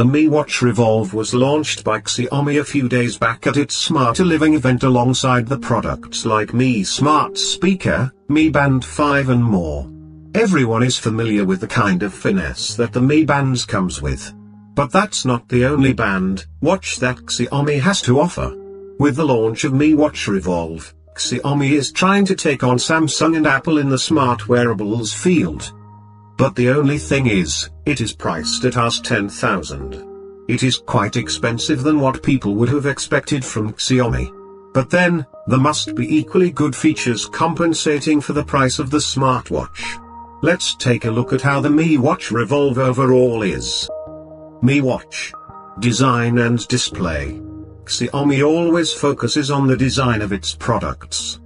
The Mi Watch Revolve was launched by Xiaomi a few days back at its Smarter Living event alongside the products like Mi Smart Speaker, Mi Band 5 and more. Everyone is familiar with the kind of finesse that the Mi Bands comes with. But that's not the only band watch that Xiaomi has to offer. With the launch of Mi Watch Revolve, Xiaomi is trying to take on Samsung and Apple in the smart wearables field. But the only thing is, it is priced at Rs 10,000. It is quite expensive than what people would have expected from Xiaomi. But then, there must be equally good features compensating for the price of the smartwatch. Let's take a look at how the Mi Watch Revolve overall is. Mi Watch. Design and display. Xiaomi always focuses on the design of its products.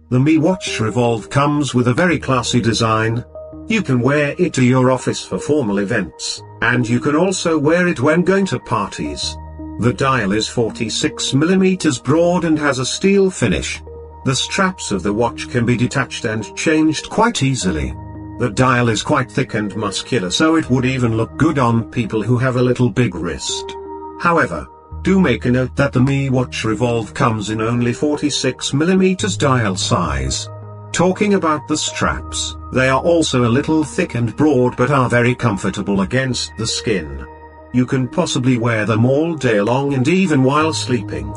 The Mi Watch Revolve comes with a very classy design. You can wear it to your office for formal events, and you can also wear it when going to parties. The dial is 46mm broad and has a steel finish. The straps of the watch can be detached and changed quite easily. The dial is quite thick and muscular, so it would even look good on people who have a little big wrist. However, do make a note that the Mi Watch Revolve comes in only 46mm dial size. Talking about the straps, they are also a little thick and broad but are very comfortable against the skin. You can possibly wear them all day long and even while sleeping.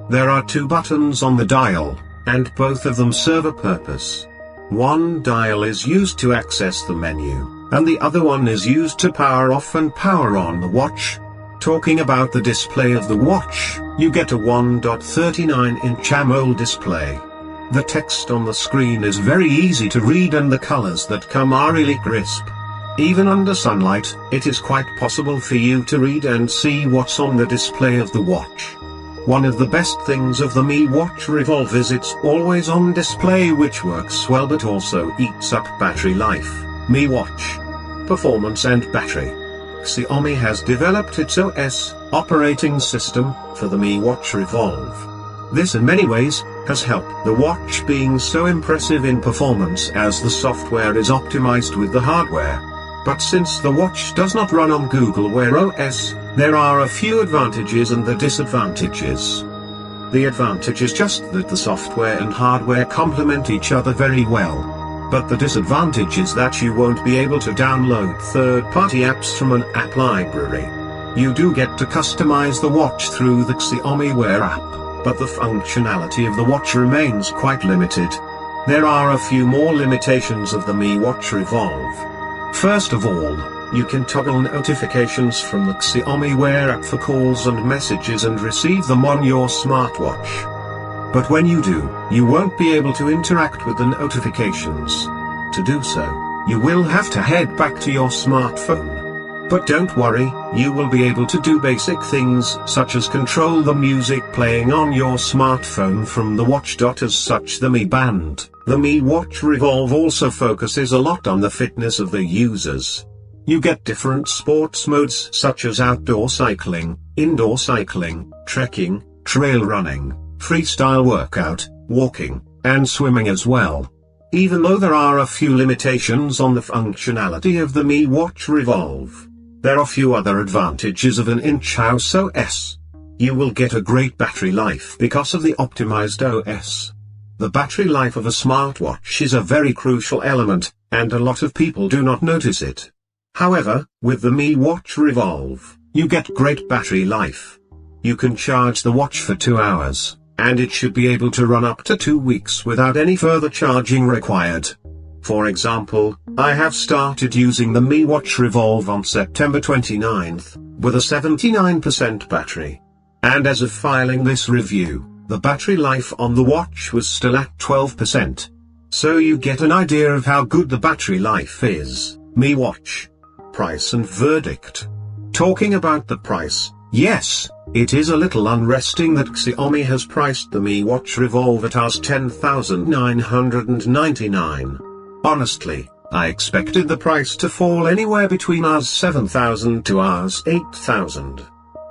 There are 2 buttons on the dial, and both of them serve a purpose. One dial is used to access the menu, and the other one is used to power off and power on the watch. Talking about the display of the watch, you get a 1.39-inch AMOLED display. The text on the screen is very easy to read and the colors that come are really crisp. Even under sunlight, it is quite possible for you to read and see what's on the display of the watch. One of the best things of the Mi Watch Revolve is its always-on display, which works well but also eats up battery life. Mi Watch. Performance and battery. Xiaomi has developed its OS operating system for the Mi Watch Revolve. This in many ways has helped the watch being so impressive in performance, as the software is optimized with the hardware. But since the watch does not run on Google Wear OS, there are a few advantages and the disadvantages. The advantage is just that the software and hardware complement each other very well. But the disadvantage is that you won't be able to download third-party apps from an app library. You do get to customize the watch through the Xiaomi Wear app, but the functionality of the watch remains quite limited. There are a few more limitations of the Mi Watch Revolve. First of all, you can toggle notifications from the Xiaomi Wear app for calls and messages and receive them on your smartwatch. But when you do, you won't be able to interact with the notifications. To do so, you will have to head back to your smartphone. But don't worry, you will be able to do basic things such as control the music playing on your smartphone from the watch. As such, the Mi Band, the Mi Watch Revolve also focuses a lot on the fitness of the users. You get different sports modes such as outdoor cycling, indoor cycling, trekking, trail running, freestyle workout, walking, and swimming as well. Even though there are a few limitations on the functionality of the Mi Watch Revolve, there are few other advantages of an in-house OS. You will get a great battery life because of the optimized OS. The battery life of a smartwatch is a very crucial element, and a lot of people do not notice it. However, with the Mi Watch Revolve, you get great battery life. You can charge the watch for 2 hours, and it should be able to run up to 2 weeks without any further charging required. For example, I have started using the Mi Watch Revolve on September 29th, with a 79% battery. And as of filing this review, the battery life on the watch was still at 12%. So you get an idea of how good the battery life is. Mi Watch. Price and verdict. Talking about the price, yes, it is a little unresting that Xiaomi has priced the Mi Watch Revolve at Rs 10,999. Honestly, I expected the price to fall anywhere between Rs 7,000 to Rs 8,000.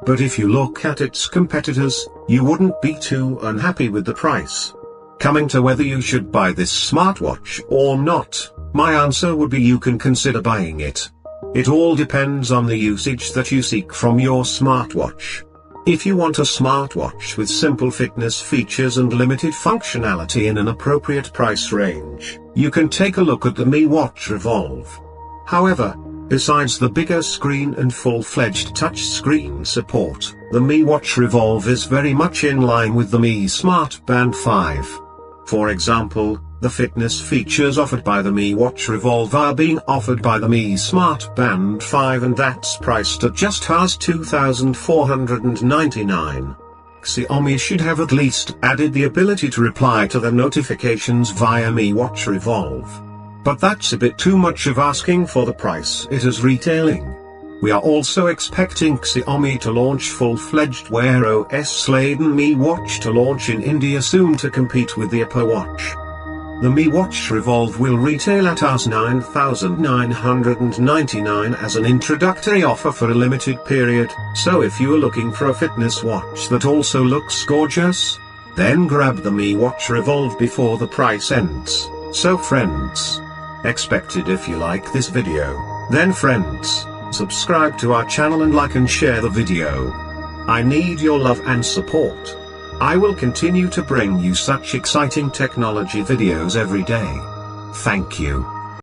But if you look at its competitors, you wouldn't be too unhappy with the price. Coming to whether you should buy this smartwatch or not, my answer would be you can consider buying it. It all depends on the usage that you seek from your smartwatch. If you want a smartwatch with simple fitness features and limited functionality in an appropriate price range, you can take a look at the Mi Watch Revolve. However, besides the bigger screen and full-fledged touchscreen support, the Mi Watch Revolve is very much in line with the Mi Smart Band 5. For example, the fitness features offered by the Mi Watch Revolve are being offered by the Mi Smart Band 5, and that's priced at just as $2,499. Xiaomi should have at least added the ability to reply to the notifications via Mi Watch Revolve. But that's a bit too much of asking for the price it is retailing. We are also expecting Xiaomi to launch full-fledged Wear OS-laden Mi Watch to launch in India soon to compete with the Apple Watch. The Mi Watch Revolve will retail at as $9,999 as an introductory offer for a limited period, so if you are looking for a fitness watch that also looks gorgeous, then grab the Mi Watch Revolve before the price ends. So friends, expected if you like this video, then friends, subscribe to our channel and like and share the video. I need your love and support. I will continue to bring you such exciting technology videos every day. Thank you.